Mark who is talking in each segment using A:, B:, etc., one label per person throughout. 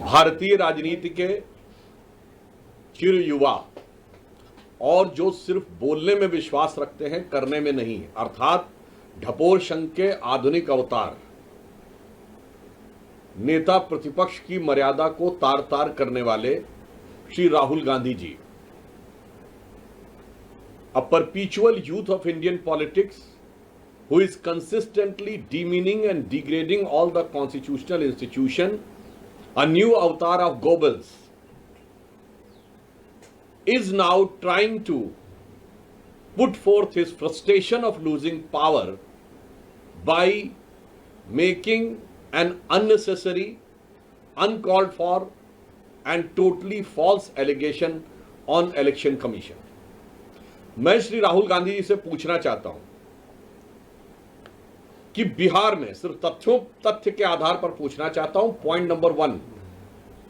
A: भारतीय राजनीति के चिर युवा और जो सिर्फ बोलने में विश्वास रखते हैं, करने में नहीं, अर्थात ढपोर संघ के आधुनिक अवतार, नेता प्रतिपक्ष की मर्यादा को तार तार करने वाले Shri Rahul Gandhi ji, a perpetual youth of Indian politics who is consistently demeaning and degrading all the constitutional institution, a new avatar of Goebbels, is now trying to put forth his frustration of losing power by making an unnecessary, uncalled for and totally false allegation on Election Commission. मैं श्री राहुल गांधी जी से पूछना चाहता हूं कि बिहार में, सिर्फ तथ्य के आधार पर पूछना चाहता हूं, पॉइंट नंबर 1,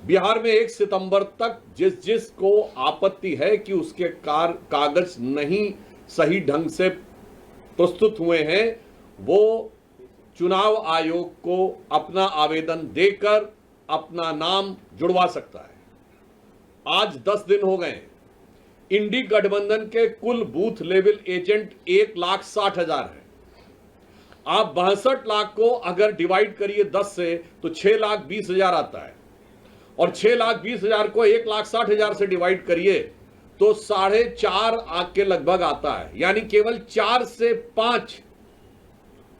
A: बिहार में 1 सितंबर तक जिस को आपत्ति है कि उसके कागज नहीं सही ढंग से प्रस्तुत हुए हैं, वो चुनाव आयोग को अपना आवेदन देकर अपना नाम जुड़वा सकता है। आज 10 दिन हो गए। इंडी गठबंधन के कुल बूथ लेवल एजेंट 1,60,000 है। आप 62 लाख को अगर डिवाइड करिए 10 से तो 6,20,000 आता है, और 6,20,000 को 1,60,000 से डिवाइड करिए तो 4.5 के लगभग आता है। यानी केवल 4 से 5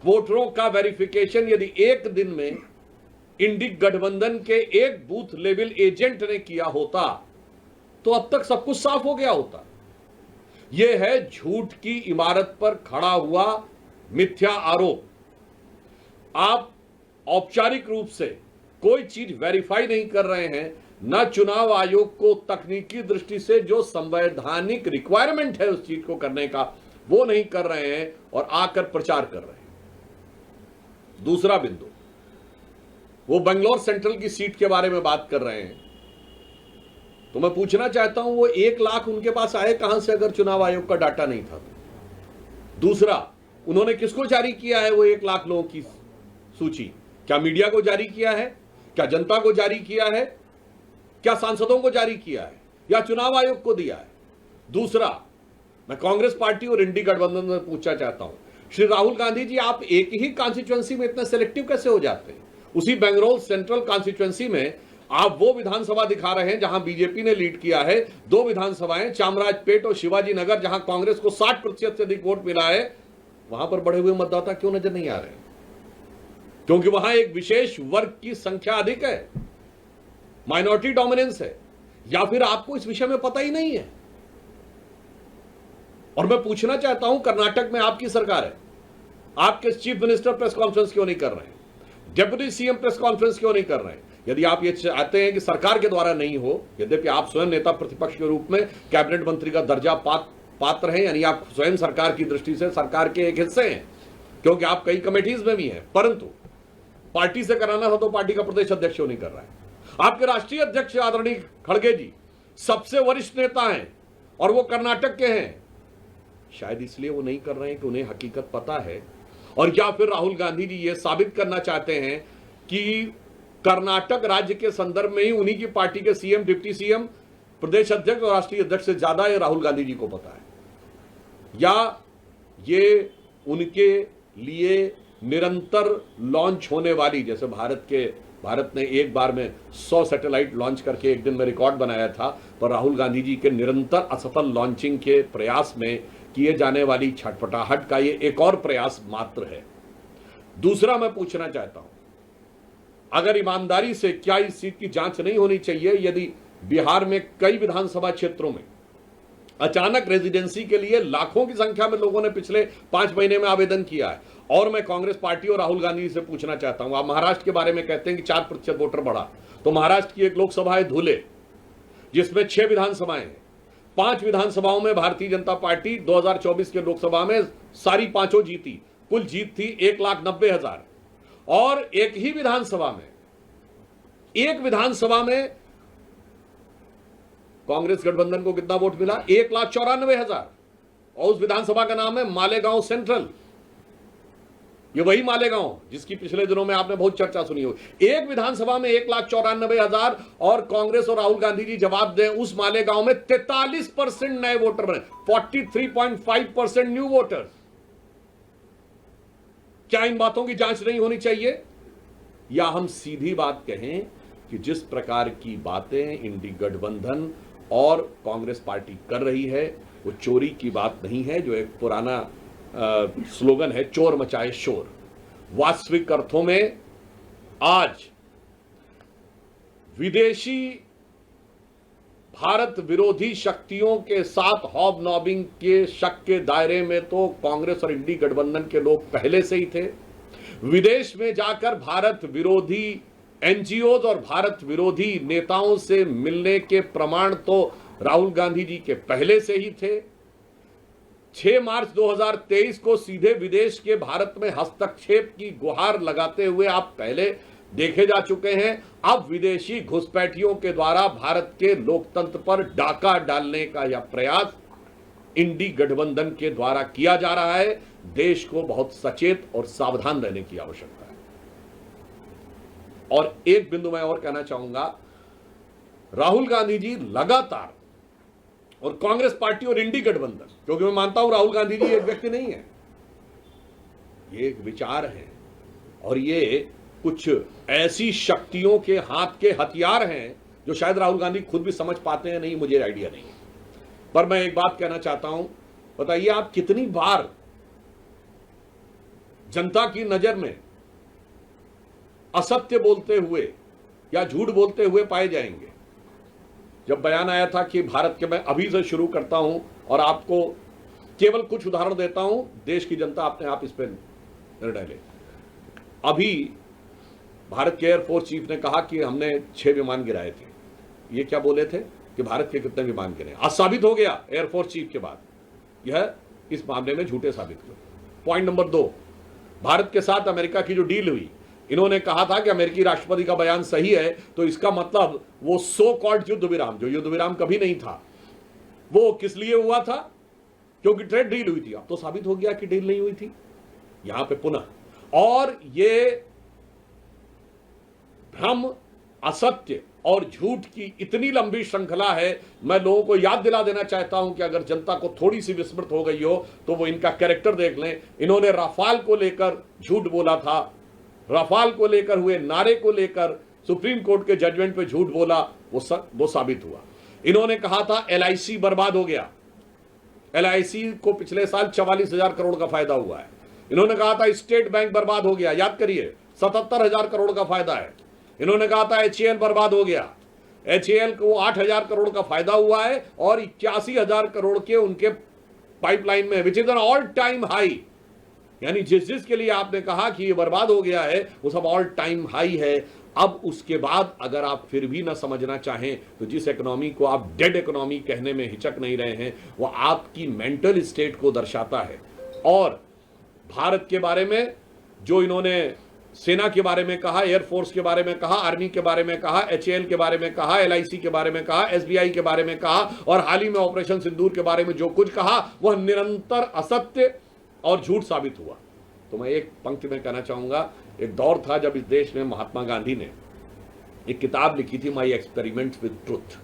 A: वोटरों का वेरिफिकेशन यदि एक दिन में इंडी गठबंधन के एक बूथ लेवल एजेंट ने किया होता तो अब तक सब कुछ साफ हो गया होता। यह है झूठ की इमारत पर खड़ा हुआ मिथ्या आरोप। आप औपचारिक रूप से कोई चीज वेरीफाई नहीं कर रहे हैं, न चुनाव आयोग को तकनीकी दृष्टि से जो संवैधानिक रिक्वायरमेंट है उस चीज को करने का वो नहीं कर रहे हैं, और आकर प्रचार कर रहे हैं। दूसरा बिंदु, वो बेंगलोर सेंट्रल की सीट के बारे में बात कर रहे हैं, तो मैं पूछना चाहता हूं वो 1 लाख उनके पास आए कहां से अगर चुनाव आयोग का डाटा नहीं था तो? दूसरा, उन्होंने किसको जारी किया है वो 1 लाख लोगों की सूची? क्या मीडिया को जारी किया है? क्या जनता को जारी किया है? क्या सांसदों को जारी किया है, या चुनाव आयोग को दिया है? दूसरा, मैं कांग्रेस पार्टी और इंडी गठबंधन में पूछना चाहता हूं, श्री राहुल गांधी जी, आप एक ही कॉन्स्टिट्यूएंसी में इतने सिलेक्टिव कैसे हो जाते हैं? उसी बेंगलोर सेंट्रल कॉन्स्टिट्यूएंसी में आप वो विधानसभा दिखा रहे हैं जहां बीजेपी ने लीड किया है, 2 विधानसभाएं चामराजपेट और शिवाजी नगर, जहां कांग्रेस को 60% से अधिक वोट मिला है, वहां पर बढ़े हुए मतदाता क्यों नजर नहीं आ रहे? क्योंकि वहां एक विशेष वर्ग की संख्या अधिक है, माइनॉरिटी डोमिनेंस है, या फिर आपको इस विषय में पता ही नहीं है? और मैं पूछना चाहता हूं, कर्नाटक में आपकी सरकार है, आपके चीफ मिनिस्टर प्रेस कॉन्फ्रेंस क्यों नहीं कर रहे हैं? डेप्यूटी सीएम प्रेस कॉन्फ्रेंस क्यों नहीं कर रहे हैं? यदि आप ये चाहते हैं कि सरकार के द्वारा नहीं हो, यद्यपि आप स्वयं नेता प्रतिपक्ष के रूप में कैबिनेट मंत्री का दर्जा पात्र हैं, यानी आप स्वयं सरकार की दृष्टि से सरकार के एक हिस्से हैं, क्योंकि आप कई कमेटीज में भी हैं, परंतु पार्टी से कराना था तो पार्टी का प्रदेश अध्यक्ष क्यों नहीं कर रहा है? आपके राष्ट्रीय अध्यक्ष आदरणीय खड़गे जी सबसे वरिष्ठ नेता हैं और वो कर्नाटक के हैं। शायद इसलिए वो नहीं कर रहे हैं कि उन्हें हकीकत पता है, और या फिर राहुल गांधी जी ये साबित करना चाहते हैं कि कर्नाटक राज्य के संदर्भ में ही उन्हीं की पार्टी के सीएम, डिप्टी सीएम, प्रदेश अध्यक्ष और राष्ट्रीय अध्यक्ष से ज्यादा ये राहुल गांधी जी को पता है, या ये उनके लिए निरंतर लॉन्च होने वाली, जैसे भारत ने एक बार में 100 सैटेलाइट लॉन्च करके एक दिन में रिकॉर्ड बनाया था, पर राहुल गांधी जी के निरंतर असफल लॉन्चिंग के प्रयास में किए जाने वाली छटपटाहट का ये एक और प्रयास मात्र है। दूसरा, मैं पूछना चाहता हूं, अगर ईमानदारी से क्या इस सीट की जांच नहीं होनी चाहिए? यदि बिहार में कई विधानसभा क्षेत्रों में अचानक रेजिडेंसी के लिए लाखों की संख्या में लोगों ने पिछले 5 महीने में आवेदन किया है, और मैं कांग्रेस पार्टी और राहुल गांधी से पूछना चाहता हूं, आप महाराष्ट्र के बारे में कहते हैं कि 4% वोटर बढ़ा, तो महाराष्ट्र की एक लोकसभा है धुले, जिसमें 6 विधानसभाएं हैं। 5 विधानसभाओं में भारतीय जनता पार्टी 2024 के लोकसभा में सारी 5 जीती, कुल जीत थी 1,90,000, और एक ही विधानसभा में कांग्रेस गठबंधन को कितना वोट मिला? 1,94,000, और उस विधानसभा का नाम है मालेगांव सेंट्रल। ये वही मालेगांव जिसकी पिछले दिनों में आपने बहुत चर्चा सुनी हो। एक विधानसभा में 1,94,000 और कांग्रेस और राहुल गांधी जी जवाब दें, उस मालेगांव में 43% नए वोटर बने, 43.5% न्यू वोटर्स। क्या इन बातों की जांच नहीं होनी चाहिए? या हम सीधी बात कहें कि जिस प्रकार की बातें इंडी गठबंधन और कांग्रेस पार्टी कर रही है वो चोरी की बात नहीं है, जो एक पुराना स्लोगन है, चोर मचाए शोर। वास्तविक अर्थों में आज विदेशी भारत विरोधी शक्तियों के साथ हॉबनॉबिंग के शक के दायरे में तो कांग्रेस और इंडी गठबंधन के लोग पहले से ही थे। विदेश में जाकर भारत विरोधी एनजीओज और भारत विरोधी नेताओं से मिलने के प्रमाण तो राहुल गांधी जी के पहले से ही थे। 6 मार्च 2023 को सीधे विदेश के भारत में हस्तक्षेप की गुहार लगाते हुए आप पहले देखे जा चुके हैं। अब विदेशी घुसपैठियों के द्वारा भारत के लोकतंत्र पर डाका डालने का यह प्रयास इंडी गठबंधन के द्वारा किया जा रहा है। देश को बहुत सचेत और सावधान रहने की आवश्यकता है। और एक बिंदु मैं और कहना चाहूंगा, राहुल गांधी जी लगातार, और कांग्रेस पार्टी और इंडी गठबंधन, क्योंकि मैं मानता हूं राहुल गांधी जी एक व्यक्ति नहीं है, ये एक विचार है और ये कुछ ऐसी शक्तियों के हाथ के हथियार हैं जो शायद राहुल गांधी खुद भी समझ पाते हैं, नहीं मुझे आइडिया नहीं है। पर मैं एक बात कहना चाहता हूं, बताइए आप कितनी बार जनता की नजर में असत्य बोलते हुए या झूठ बोलते हुए पाए जाएंगे? जब बयान आया था कि भारत के, मैं अभी से शुरू करता हूं और आपको केवल कुछ उदाहरण देता हूं, देश की जनता अपने आप इस पर निर्णय ले। अभी भारत के एयरफोर्स चीफ ने कहा कि हमने 6 विमान गिराए थे। ये क्या बोले थे कि भारत के कितने विमान गिरे? आज साबित हो गया एयरफोर्स चीफ के बाद, यह इस मामले में झूठे साबित हुए। पॉइंट नंबर 2, भारत के साथ अमेरिका की जो डील हुई, इन्होंने कहा था कि अमेरिकी राष्ट्रपति का बयान सही है, तो इसका मतलब वो सो कॉल्ड युद्ध विराम, जो युद्ध विराम कभी नहीं था, वो किस लिए हुआ था? क्योंकि ट्रेड डील हुई थी। अब तो साबित हो गया कि डील नहीं हुई थी यहां पे पुनः। और ये भ्रम, असत्य और झूठ की इतनी लंबी श्रृंखला है। मैं लोगों को याद दिला देना चाहता हूं कि अगर जनता को थोड़ी सी विस्मृत हो गई हो तो वो इनका कैरेक्टर देख लें। इन्होंने राफाल को लेकर झूठ बोला था, राफाल को लेकर हुए नारे को लेकर सुप्रीम कोर्ट के जजमेंट पे झूठ बोला, वो साबित हुआ। इन्होंने कहा था एलआईसी बर्बाद हो गया, एलआईसी को पिछले साल 44,000 करोड़ का फायदा हुआ है। इन्होंने कहा था स्टेट बैंक बर्बाद हो गया, याद करिए 77,000 करोड़ का फायदा है। इन्होंने कहा था एचएएल बर्बाद हो गया, एचएएल को 8,000 करोड़ का फायदा हुआ है और 81,000 करोड़ के उनके पाइपलाइन में, which is an all time high. यानी जिसके लिए आपने कहा कि ये बर्बाद हो गया है वो सब ऑल टाइम हाई है। अब उसके बाद अगर आप फिर भी ना समझना चाहें तो जिस इकोनॉमी को आप डेड इकोनॉमी कहने में हिचक नहीं रहे हैं, वो आपकी मेंटल स्टेट को दर्शाता है। और भारत के बारे में जो इन्होंने सेना के बारे में कहा, एयरफोर्स के बारे में कहा, आर्मी के बारे में कहा, एचएएल के बारे में कहा, एलआईसी के बारे में कहा, एसबीआई के बारे में कहा और हाल ही में ऑपरेशन सिंदूर के बारे में जो कुछ कहा वह निरंतर असत्य और झूठ साबित हुआ। तो मैं एक पंक्ति में कहना चाहूंगा, एक दौर था जब इस देश में महात्मा गांधी ने एक किताब लिखी थी, माई एक्सपेरिमेंट्स विद ट्रुथ,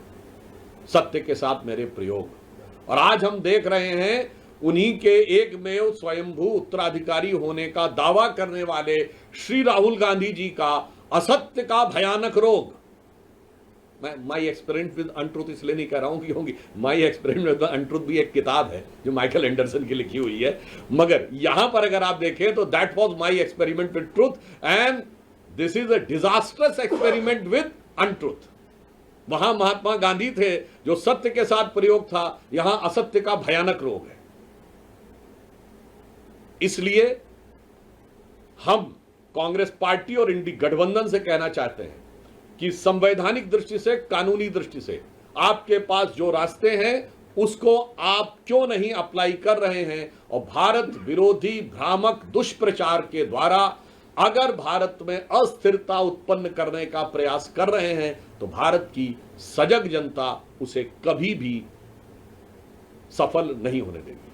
A: सत्य के साथ मेरे प्रयोग। और आज हम देख रहे हैं उन्हीं के एकमेव स्वयंभू उत्तराधिकारी होने का दावा करने वाले श्री राहुल गांधी जी का असत्य का भयानक रोग। मैं माई एक्सपेरिमेंट विद अनट्रूथ इसलिए नहीं कह रहा हूं क्योंकि माई एक्सपेरिमेंट विद अनट्रूथ भी एक किताब है जो माइकल एंडरसन की लिखी हुई है, मगर यहां पर अगर आप देखें तो that was my experiment with truth and this is a disastrous experiment with untruth. वहां महात्मा गांधी थे जो सत्य के साथ प्रयोग था, यहां असत्य का भयानक रोग है। इसलिए हम कांग्रेस पार्टी और इंडी गठबंधन से कहना चाहते हैं कि संवैधानिक दृष्टि से, कानूनी दृष्टि से आपके पास जो रास्ते हैं उसको आप क्यों नहीं अप्लाई कर रहे हैं, और भारत विरोधी भ्रामक दुष्प्रचार के द्वारा अगर भारत में अस्थिरता उत्पन्न करने का प्रयास कर रहे हैं तो भारत की सजग जनता उसे कभी भी सफल नहीं होने देगी।